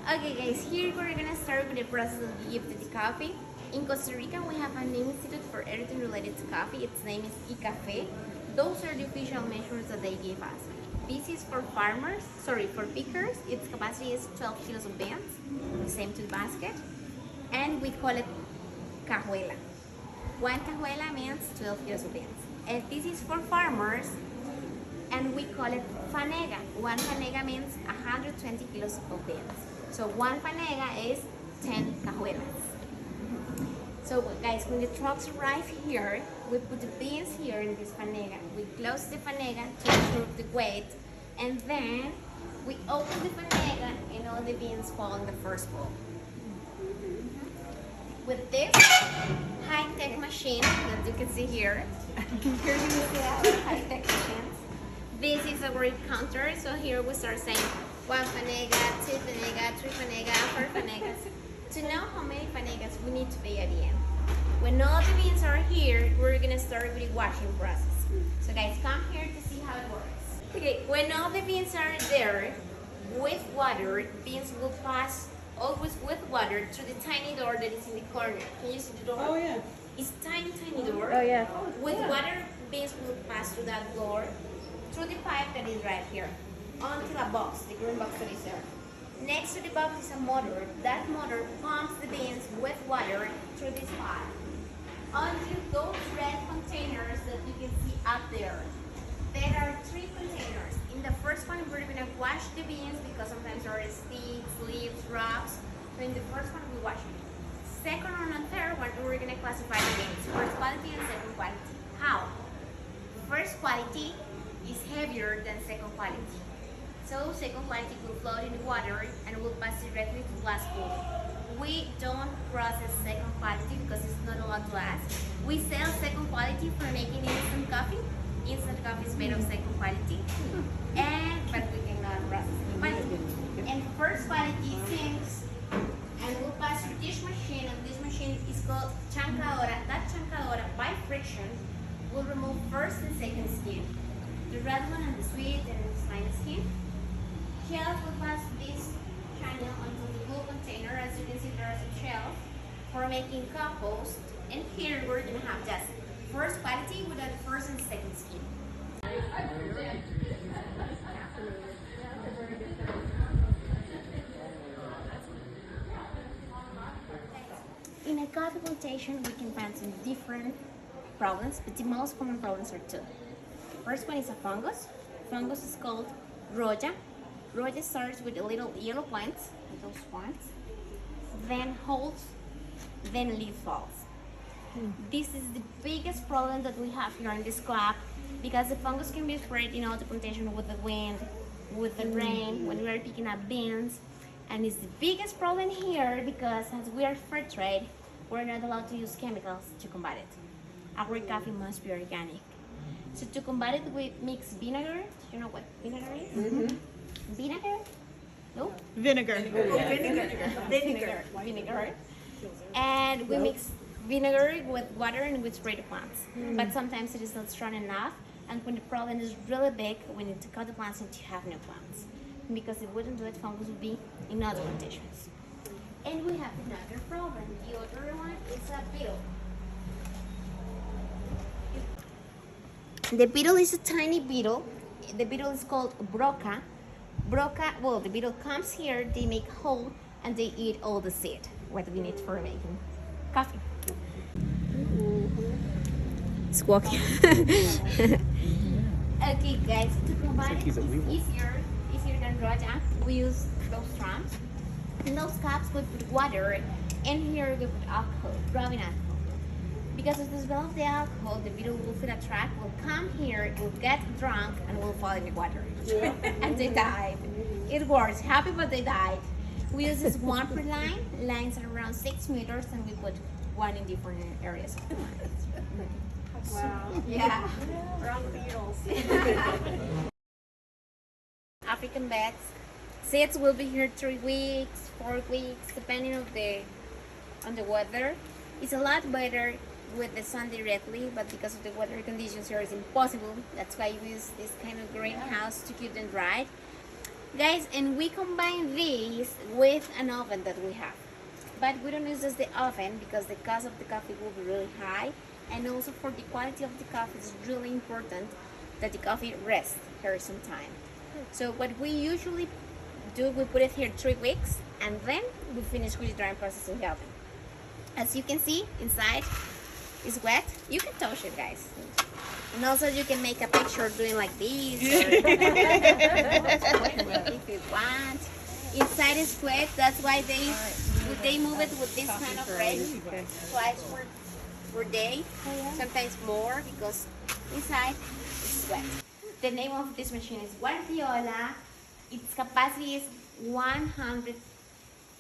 Okay guys, here we're gonna start with the process of gifting the coffee. In Costa Rica, we have an institute for everything related to coffee. Its name is Mi Cafe. Those are the official measures that they give us. This is for for pickers. Its capacity is 12 kilos of beans, the same to the basket. And we call it cajuela. One cajuela means 12 kilos of beans. And this is for farmers, and we call it fanega. One fanega means 120 kilos of beans. So one fanega is 10 cajuelas. So guys, when the trucks arrive here, we put the beans here in this fanega. We close the fanega to ensure the weight, and then we open the fanega and all the beans fall in the first bowl. With this high-tech machine that you can see here, here you see our high-tech machines. This is our counter, so here we start saying 1 fanega, 2 fanega, 3 fanega, 4 fanegas. To know how many fanegas we need to pay at the end. When all the beans are here, we're gonna start with the washing process. So guys, come here to see how it works. Okay, when all the beans are there with water, beans will pass always with water through the tiny door that is in the corner. Can you see the door? Oh yeah. It's tiny door. Oh yeah. With water, beans will pass through that door, through the pipe that is right here, onto the box, the green box that is there. Next to the box is a motor. That motor pumps the beans with water through this pipe onto those red containers that you can see up there. There are 3 containers. In the first one, we're going to wash the beans because sometimes there are sticks, leaves, rocks. So in the first one, we wash it. Second and third one, we're going to classify the beans. First quality and second quality. How? First quality is heavier than second quality. So second quality will float in the water and will pass directly to glass bowl. We don't process second quality because it's not allowed to last. We sell second quality for making instant coffee. Instant coffee is made of second quality, but we cannot process second quality. And first quality sinks and will pass through this machine, and this machine is called chancadora. That chancadora, by friction, will remove first and second skin. The red one and the sweet and the slimy skin. Shells will pass this channel onto the blue container. As you can see, there are some shells for making compost. And here we're going to have just first quality without the first and second skin. In a coffee plantation, we can find some different problems, but the most common problems are 2. The first one is a fungus. Fungus is called roya. Roya starts with the little yellow points, those points, then holes, then leaf falls. This is the biggest problem that we have here in this crop because the fungus can be spread in all the plantation with the wind, with the rain, when we are picking up beans. And it's the biggest problem here because as we are fair trade, we're not allowed to use chemicals to combat it. Our coffee must be organic. So to combat it, we mix vinegar. Do you know what vinegar is? Mm-hmm. Vinegar? No? Vinegar. Vinegar. And we mix vinegar with water and we spray the plants. But sometimes it is not strong enough, and when the problem is really big, we need to cut the plants and to have new plants. Because if we don't do it, fungus will be in other plantations. And we have another problem. The other one is a beetle. The beetle is a tiny beetle. The beetle is called broca. Well, the beetle comes here, they make hole, and they eat all the seed, what we need for making coffee. It's walking. Okay, guys, to combine it, it's easier than roya. We use those drums. In those cups, we put water, and here we put alcohol, rubbing alcohol. Because of the smell of the alcohol, the beetle will feel attracted, will come here, will get drunk, and will fall in the water. Yeah. And they died. It works. Happy, but they died. We use this 1 per line. Lines are around 6 meters, and we put 1 in different areas of the line. Wow. Yeah. Wrong beetles. African beds. Seeds will be here 3 weeks, 4 weeks, depending on the weather. It's a lot better with the sun directly, but because of the weather conditions here, it's impossible. That's why we use this kind of greenhouse to keep them dried. Guys, and we combine these with an oven that we have. But we don't use just the oven because the cost of the coffee will be really high, and also for the quality of the coffee it's really important that the coffee rests here some time. So what we usually do, we put it here 3 weeks and then we finish with the drying process in the oven. As you can see, inside is wet. You can touch it, guys. And also you can make a picture doing like this or if you want. Inside is wet, that's why they move it with this kind of rate twice per day, sometimes more because inside is wet. The name of this machine is Guardiola. Its capacity is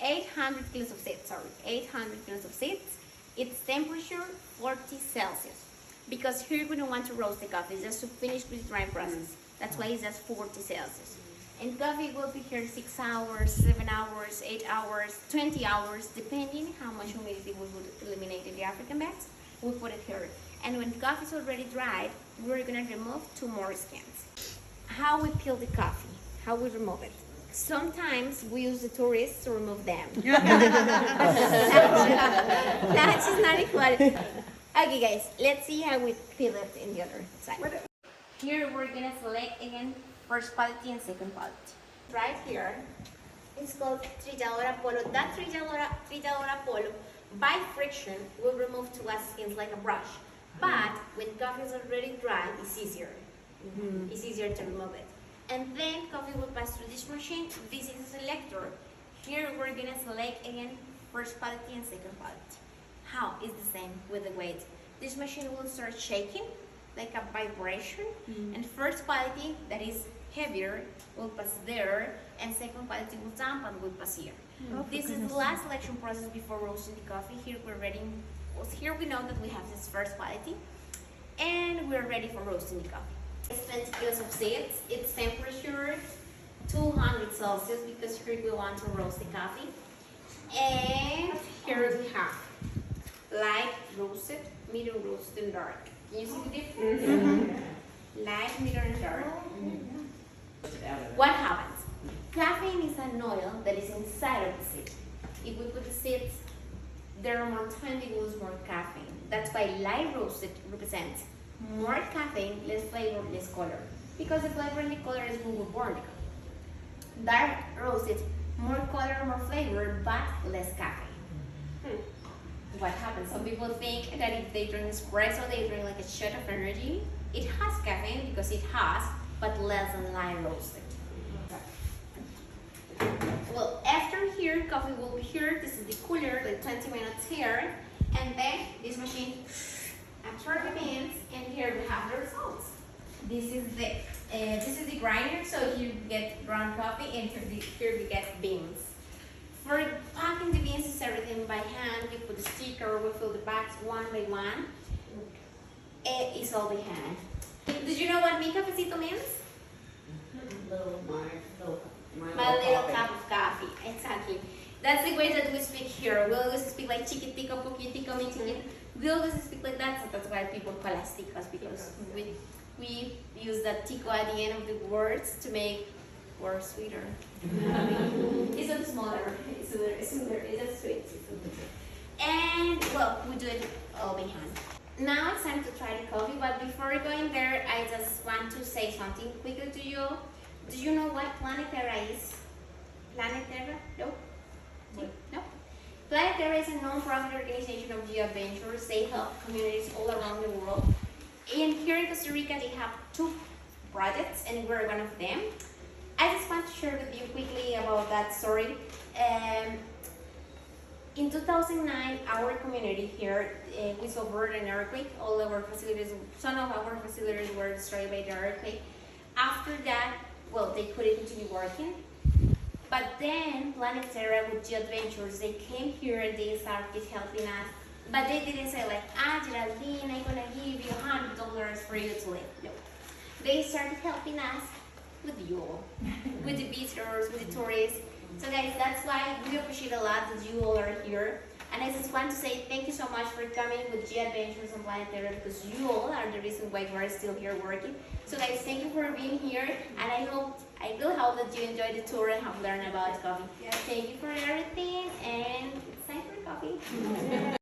800 kilos of seeds, 800 kilos of seeds. Its temperature 40 Celsius. Because here we don't want to roast the coffee, it's just to finish with the drying process. That's why it's just 40 Celsius. And coffee will be here 6 hours, 7 hours, 8 hours, 20 hours, depending how much humidity we would eliminate in the African bags. We put it here. And when coffee is already dried, we're gonna remove 2 more skins. How we peel the coffee, how we remove it. Sometimes we use the tourists to remove them. That's just not equality. Okay guys, let's see how we peel it in the other side. Here we're gonna select again first quality and second quality. Right here, it's called Trilladora Polo. That Trilladora Polo, by friction, will remove 2 skins like a brush. But when coffee is already dry, it's easier. It's easier to remove it. And then coffee will pass through this machine. This is a selector. Here we're gonna select again first quality and second quality. How is the same with the weight. This machine will start shaking like a vibration, and first quality that is heavier will pass there, and second quality will dampen will pass here. This is the last selection process before roasting the coffee. Here we're ready. Here we know that we have this first quality, and we're ready for roasting the coffee. It's 20 kilos of seeds. Its temperature 200 Celsius because here we want to roast the coffee. And here we have light roasted, medium roasted, and dark. Can you see the difference? Light, medium, and dark. What happens? Caffeine is an oil that is inside of the seed. If we put the seeds, there are more time, they lose more caffeine. That's why light roasted represents more caffeine, less flavor, less color. Because the flavor and the color is when we burn the coffee. Dark roasted, more color, more flavor, but less caffeine. What happens? Some people think that if they drink espresso, they drink like a shot of energy. It has caffeine because it has, but less than light roasted. Well, after here, coffee will be here. This is the cooler, like 20 minutes here. And then this machine absorbs the beans, and here we have the results. This is the grinder, so here you get ground coffee, and here we get beans. For packing the beans, it's everything by hand. You put the sticker, we fill the bags one by one. It's all by hand. Did you know what Mi Cafecito means? My little cup of coffee. Exactly. That's the way that we speak here. We always speak like chiquitico, poquitico, mi chiquito. We always speak like that, so that's why people call us ticos, because we use that tico at the end of the words to make words sweeter. It's not smaller, it's sweeter, it's sweet. And well, we do it all by hand. Now it's time to try the coffee, but before going there, I just want to say something quickly to you. Do you know what Planet Terra is? Planet Terra? No? No? Planet Terra is a non-profit organization of geoadventures. They help communities all around the world. And here in Costa Rica, they have 2 projects, and we're one of them. I just want to share with you quickly about that story. In 2009, our community here, we suffered an earthquake. All of our facilities, some of our facilities were destroyed by the earthquake. After that, well, they couldn't continue working. But then Planet Terra with geoadventures, they came here and they started helping us. But they didn't say like, Geraldine, I'm gonna give you $100 for you to live. No. They started helping us with you all, with the visitors, with the tourists. So guys, that's why we appreciate a lot that you all are here. And I just want to say thank you so much for coming with G Adventures on Planet Terra, because you all are the reason why we're still here working. So guys, thank you for being here, and I do hope that you enjoyed the tour and have learned about coffee. Yes. Thank you for everything, and it's time for coffee.